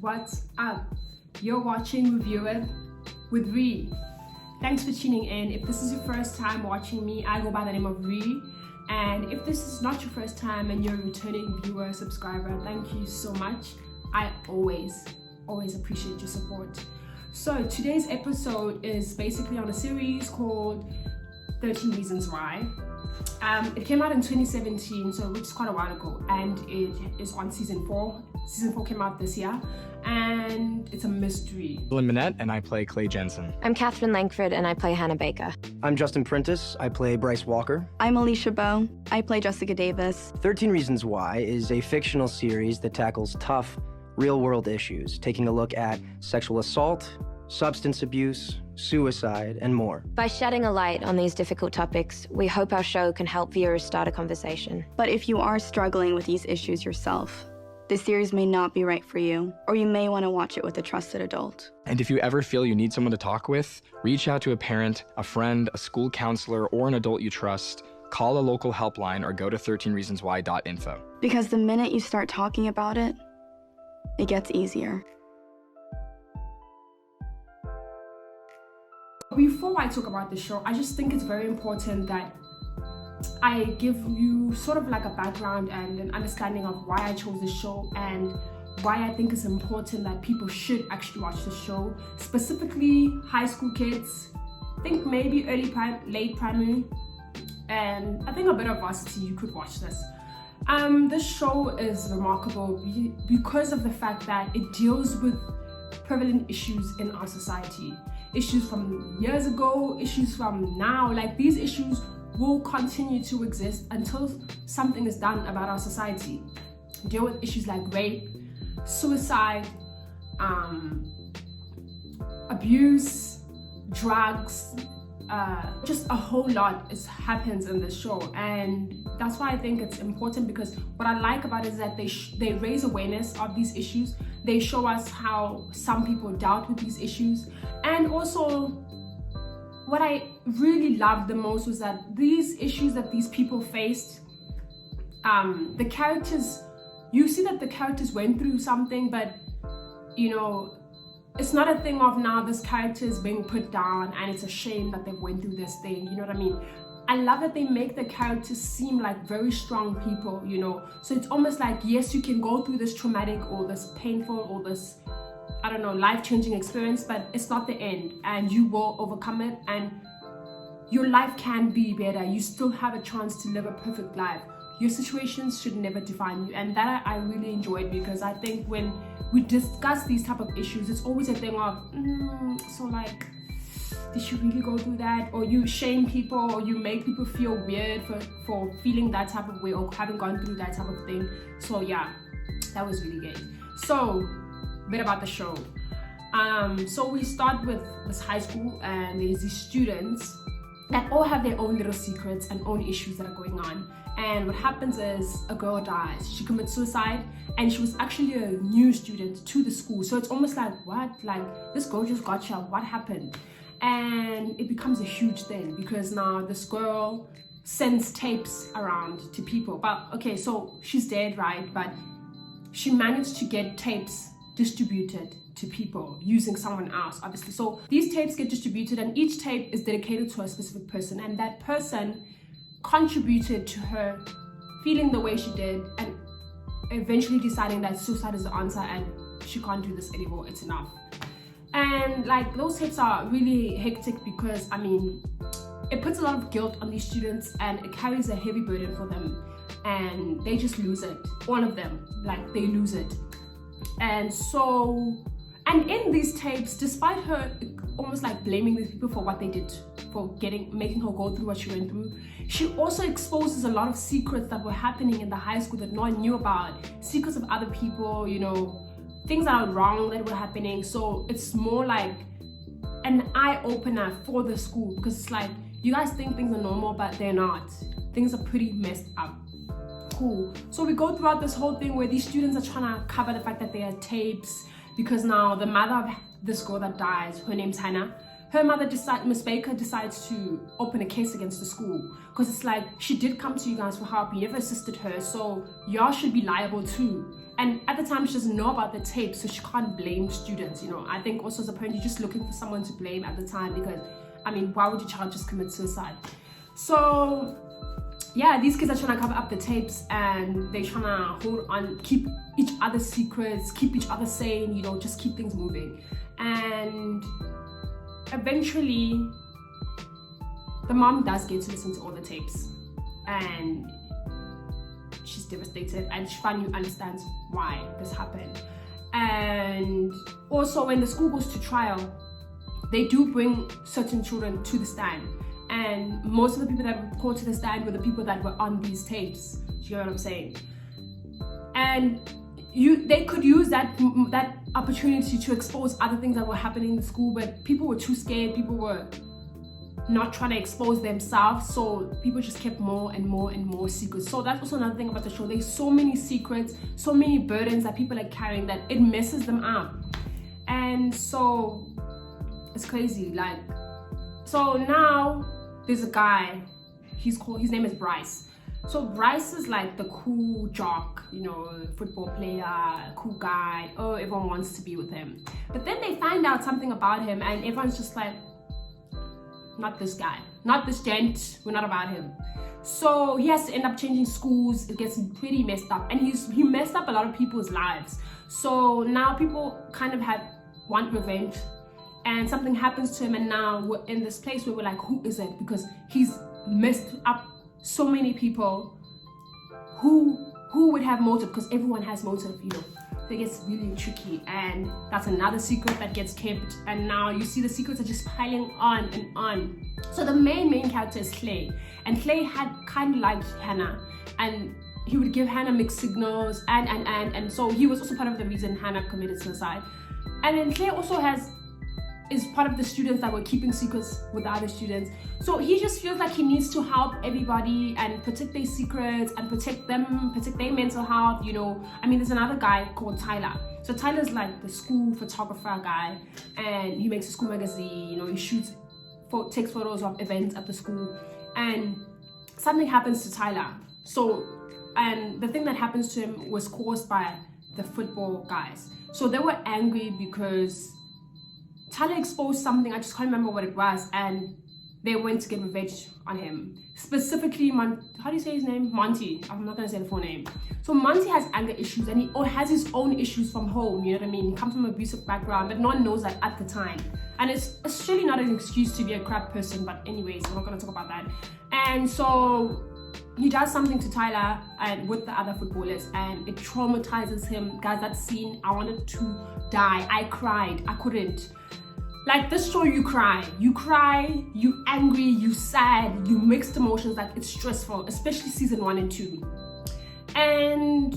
What's up? You're watching Review It with Ree. Thanks for tuning in. If this is your first time watching me, I go by the name of Ree. And if this is not your first time and you're a returning viewer, subscriber, thank you so much. I always appreciate your support. So today's episode is basically on a series called 13 Reasons Why. It came out in 2017, so which is quite a while ago, and it is on season 4. Season 4 came out this year, and it's a mystery. I'm Minette, and I play Clay Jensen. I'm Catherine Langford, and I play Hannah Baker. I'm Justin Prentice. I play Bryce Walker. I'm Alicia Bowe. I play Jessica Davis. 13 Reasons Why is a fictional series that tackles tough, real-world issues, taking a look at sexual assault, substance abuse, suicide, and more. By shedding a light on these difficult topics, we hope our show can help viewers start a conversation. But if you are struggling with these issues yourself, this series may not be right for you, or you may want to watch it with a trusted adult. And if you ever feel you need someone to talk with, reach out to a parent, a friend, a school counselor, or an adult you trust. Call a local helpline or go to 13reasonswhy.info. Because the minute you start talking about it, it gets easier. Before I talk about the show, I just think it's very important that I give you sort of like a background and an understanding of why I chose this show and why I think it's important that people should actually watch the show, specifically high school kids. I think maybe late primary, and I think a bit of varsity. You could watch this. This show is remarkable because of the fact that it deals with prevalent issues in our society. Issues from years ago, issues from now. Like, these issues will continue to exist until something is done about our society. Deal with issues like rape, suicide, abuse, drugs, just a whole lot happens in this show, and that's why I think it's important, because what I like about it is that they raise awareness of these issues. They show us how some people dealt with these issues, and also what I really loved the most was that these issues that these people faced, the characters, you see that the characters went through something, but you know, it's not a thing of now this character is being put down and it's a shame that they went through this thing, you know what I mean? I love that they make the characters seem like very strong people, you know? So it's almost like, yes, you can go through this traumatic or this painful or this, I don't know, life-changing experience, but it's not the end, and you will overcome it, and your life can be better. You still have a chance to live a perfect life. Your situations should never define you, and that I really enjoyed, because I think when we discuss these type of issues, it's always a thing of, so like, did you really go through that? Or you shame people, or you make people feel weird for feeling that type of way or having gone through that type of thing. So yeah, that was really good. So, a bit about the show. So we start with this high school, and there's these students that all have their own little secrets and own issues that are going on. And what happens is a girl dies. She commits suicide, and she was actually a new student to the school. So it's almost like, what? Like, this girl just got shot. What happened? And it becomes a huge thing, because now this girl sends tapes around to people. But okay, so she's dead, right? But she managed to get tapes distributed to people using someone else, obviously. So these tapes get distributed, and each tape is dedicated to a specific person, and that person contributed to her feeling the way she did and eventually deciding that suicide is the answer and she can't do this anymore, it's enough. And like, those tapes are really hectic, because I mean, it puts a lot of guilt on these students, and it carries a heavy burden for them, and they just lose it. All of them, like, they lose it. And so, and in these tapes, despite her almost like blaming these people for what they did, for making her go through what she went through, she also exposes a lot of secrets that were happening in the high school that no one knew about, secrets of other people, you know, things that are wrong that were happening. So it's more like an eye-opener for the school, because it's like, you guys think things are normal, but they're not. Things are pretty messed up. Cool. So we go throughout this whole thing where these students are trying to cover the fact that they had tapes, because now the mother of this girl that dies, her name's Hannah, her mother Miss Baker decides to open a case against the school because it's like, she did come to you guys for help, you never assisted her, so y'all should be liable too. And at the time, she doesn't know about the tape, so she can't blame students, you know. I think also as a parent, you're just looking for someone to blame at the time because, I mean, why would your child just commit suicide? So, yeah, these kids are trying to cover up the tapes and they're trying to hold on, keep each other's secrets, keep each other sane, you know, just keep things moving. And eventually, the mom does get to listen to all the tapes and she's devastated and she finally understands why this happened. And also when the school goes to trial, they do bring certain children to the stand, and most of the people that were called to the stand were the people that were on these tapes. Do you know what I'm saying? And they could use that opportunity to expose other things that were happening in the school, but people were too scared. People were not trying to expose themselves, so people just kept more and more and more secrets. So that's also another thing about the show. There's so many secrets, so many burdens that people are carrying that it messes them up. And so it's crazy. Like, so now there's a guy, his name is Bryce. So Bryce is like the cool jock, you know, football player, cool guy. Oh, everyone wants to be with him. But then they find out something about him and everyone's just like, not this guy, not this gent, we're not about him. So he has to end up changing schools. It gets pretty messed up, and he messed up a lot of people's lives. So now people kind of want revenge, and something happens to him, and now we're in this place where we're like, who is it? Because he's messed up so many people. Who would have motive? Because everyone has motive, you know. It gets really tricky, and that's another secret that gets kept, and now you see the secrets are just piling on and on. So the main character is Clay, and Clay had kind of liked Hannah, and he would give Hannah mixed signals, and so he was also part of the reason Hannah committed suicide. And then Clay also is part of the students that were keeping secrets with the other students. So he just feels like he needs to help everybody and protect their secrets and protect their mental health, you know. I mean, there's another guy called Tyler. So Tyler's like the school photographer guy, and he makes a school magazine, you know, he takes photos of events at the school, and something happens to Tyler. So, and the thing that happens to him was caused by the football guys. So they were angry because Tyler exposed something, I just can't remember what it was, and they went to get revenge on him. Specifically, how do you say his name? Monty. I'm not gonna say the full name. So Monty has anger issues, and he has his own issues from home, you know what I mean? He comes from an abusive background, but no one knows that at the time. And it's surely not an excuse to be a crap person, but anyways, we're not gonna talk about that. And so he does something to Tyler and with the other footballers, and it traumatizes him. Guys, that scene, I wanted to die. I cried, I couldn't. Like this show, you cry, you angry, you sad, you mixed emotions. Like, it's stressful, especially season 1 and 2. And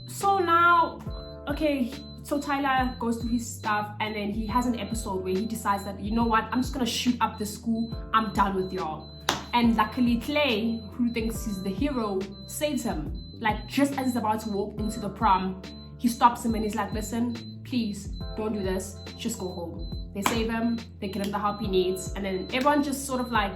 so now, okay, so Tyler goes through his stuff, and then he has an episode where he decides that, you know what, I'm just gonna shoot up the school, I'm done with y'all. And luckily Clay, who thinks he's the hero, saves him. Like, just as he's about to walk into the prom, he stops him and he's like, listen, please don't do this, just go home. They save him, they get him the help he needs, and then everyone just sort of like,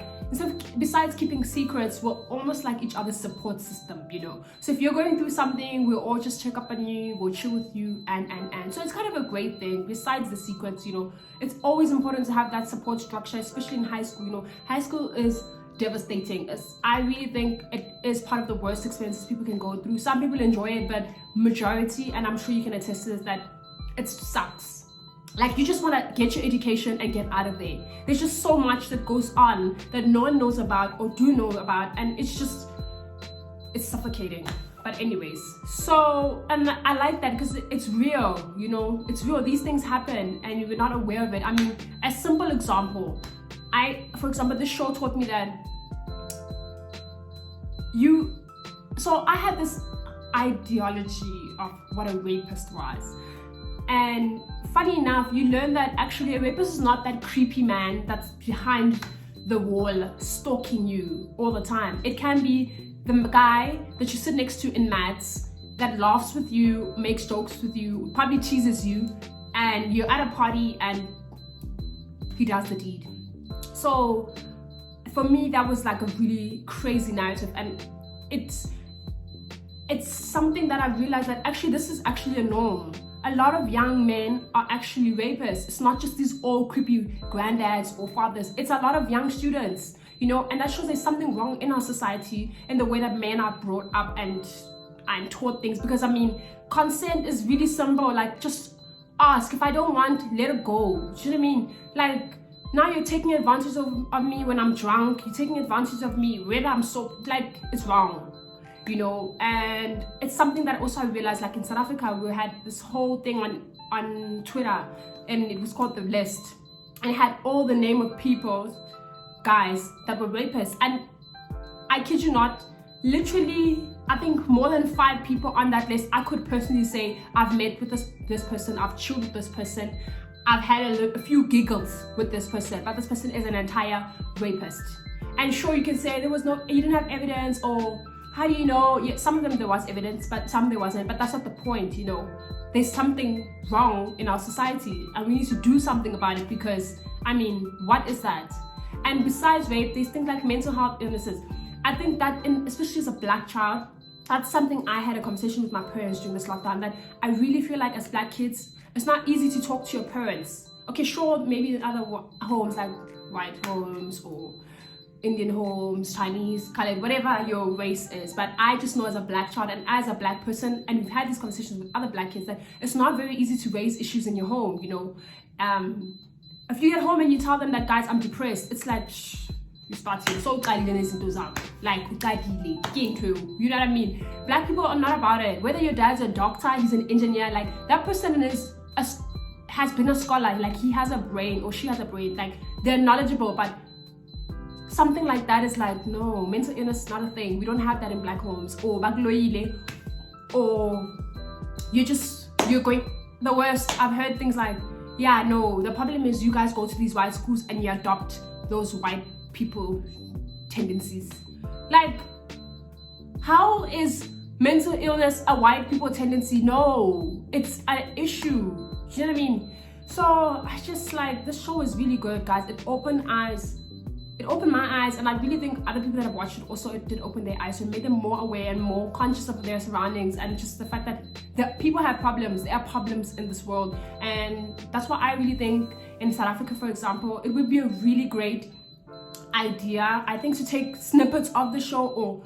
besides keeping secrets, we're almost like each other's support system, you know. So if you're going through something, we'll all just check up on you, we'll chill with you, and so it's kind of a great thing. Besides the secrets, you know, it's always important to have that support structure, especially in high school. You know, high school is devastating. I really think it is part of the worst experiences people can go through. Some people enjoy it, but majority, and I'm sure you can attest to this, that it sucks. Like, you just want to get your education and get out of there. There's just so much that goes on that no one knows about or do know about, and it's suffocating. But anyways, so, and I like that because it's real, you know, it's real. These things happen and you're not aware of it. I mean, a simple example, for example, this show taught me that so I had this ideology of what a rapist was. And funny enough, you learn that actually a rapist is not that creepy man that's behind the wall stalking you all the time. It can be the guy that you sit next to in maths that laughs with you, makes jokes with you, probably teases you, and you're at a party and he does the deed. So for me, that was like a really crazy narrative, and it's something that I realized that actually this is actually a norm. A lot of young men are actually rapists. It's not just these old creepy granddads or fathers. It's a lot of young students, you know, and that shows there's something wrong in our society in the way that men are brought up and taught things. Because I mean, consent is really simple. Like, just ask. If I don't want, let it go. Do you know what I mean? Like, now you're taking advantage of me when I'm drunk. You're taking advantage of me when I'm so, like, it's wrong. You know, and it's something that also I realized, like in South Africa, we had this whole thing on Twitter, and it was called The List, and it had all the name of people, guys, that were rapists. And I kid you not, literally, I think more than 5 people on that list, I could personally say I've met with this person, I've chilled with this person, I've had a few giggles with this person, but this person is an entire rapist. And sure, you can say you didn't have evidence, or how do you know? Yeah, some of them there was evidence, but some there wasn't. But that's not the point, you know. There's something wrong in our society, and we need to do something about it, because, I mean, what is that? And besides rape, there's things like mental health illnesses. I think that, especially as a black child, that's something I had a conversation with my parents during this lockdown, that I really feel like as black kids, it's not easy to talk to your parents. Okay, sure, maybe in other homes, like white homes or Indian homes, Chinese, colored, whatever your race is. But I just know as a black child and as a black person, and we've had these conversations with other black kids, that it's not very easy to raise issues in your home, you know. If you get home and you tell them that, guys, I'm depressed, it's like, shh, you start saying, so like, you know what I mean? Black people are not about it. Whether your dad's a doctor, he's an engineer, like, that person has been a scholar, like, he has a brain or she has a brain, like, they're knowledgeable. But something like that is like, no, mental illness is not a thing. We don't have that in black homes. Or bagloile, or you're going the worst. I've heard things like, yeah, no, the problem is you guys go to these white schools and you adopt those white people tendencies. Like, how is mental illness a white people tendency? No, it's an issue. Do you know what I mean? So I just like, this show is really good, guys. It opened my eyes, and I really think other people that have watched it also, it did open their eyes, and made them more aware and more conscious of their surroundings, and just the fact that people have problems. There are problems in this world, and that's why I really think in South Africa, for example, it would be a really great idea, I think, to take snippets of the show or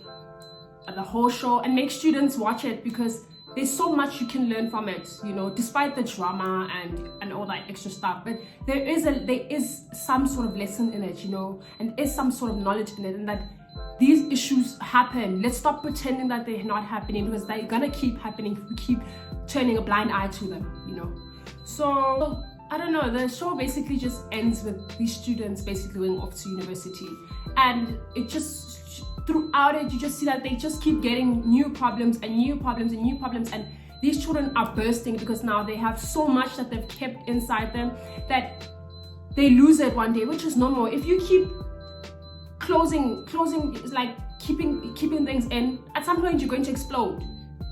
the whole show and make students watch it, because there's so much you can learn from it, you know, despite the drama and all that extra stuff. But there is some sort of lesson in it, you know, and there is some sort of knowledge in it, and that these issues happen. Let's stop pretending that they're not happening, because they're gonna keep happening if we keep turning a blind eye to them, you know. So I don't know, the show basically just ends with these students basically going off to university, and it just, throughout it, you just see that they just keep getting new problems and new problems and new problems, and these children are bursting because now they have so much that they've kept inside them that they lose it one day, which is normal. If you keep closing, like keeping things in, at some point you're going to explode,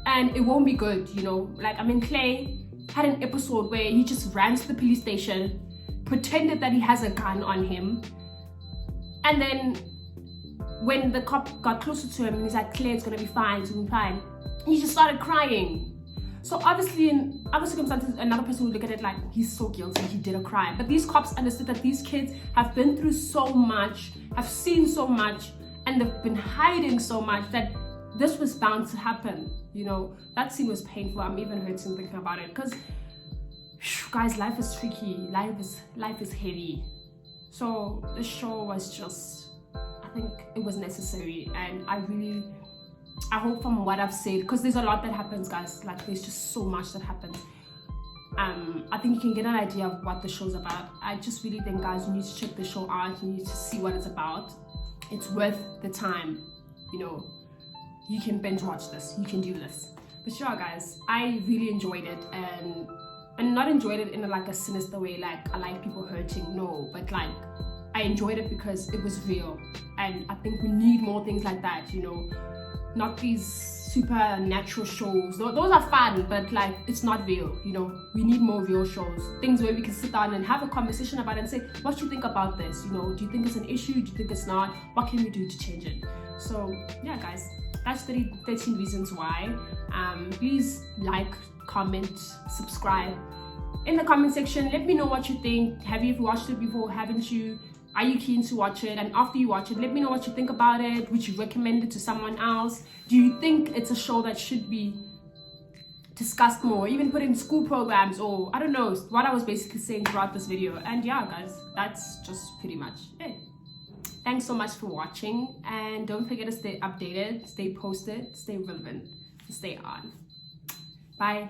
and it won't be good, you know. Like, I mean, Clay had an episode where he just ran to the police station, pretended that he has a gun on him, and then when the cop got closer to him and he's like, Claire, it's gonna be fine, it's gonna be fine, he just started crying. So obviously, in other circumstances, another person would look at it like, he's so guilty, he did a crime. But these cops understood that these kids have been through so much, have seen so much, and they've been hiding so much, that this was bound to happen, you know. That scene was painful. I'm even hurting thinking about it, because, guys, life is tricky, life is heavy. So the show was just, I think it was necessary, and I hope from what I've said, because there's a lot that happens, guys, like there's just so much that happens, I think you can get an idea of what the show's about. I just really think, guys, you need to check the show out, you need to see what it's about. It's worth the time, you know. You can binge watch this, you can do this. But sure, guys, I really enjoyed it, and not enjoyed it in like a sinister way, like I like people hurting, no, but like I enjoyed it because it was real, and I think we need more things like that, you know, not these supernatural shows. Those are fun, but like it's not real, you know. We need more real shows, things where we can sit down and have a conversation about it and say, what do you think about this? You know, do you think it's an issue? Do you think it's not? What can we do to change it? So yeah, guys, that's 13 reasons why. Please like, comment, subscribe. In the comment section, let me know what you think. Have you watched it before? Haven't you? Are you keen to watch it? And after you watch it, let me know what you think about it. Would you recommend it to someone else? Do you think it's a show that should be discussed more, even put in school programs, or I don't know, what I was basically saying throughout this video. And yeah, guys, that's just pretty much it. Thanks so much for watching, and don't forget to stay updated, stay posted, stay relevant, stay on. Bye.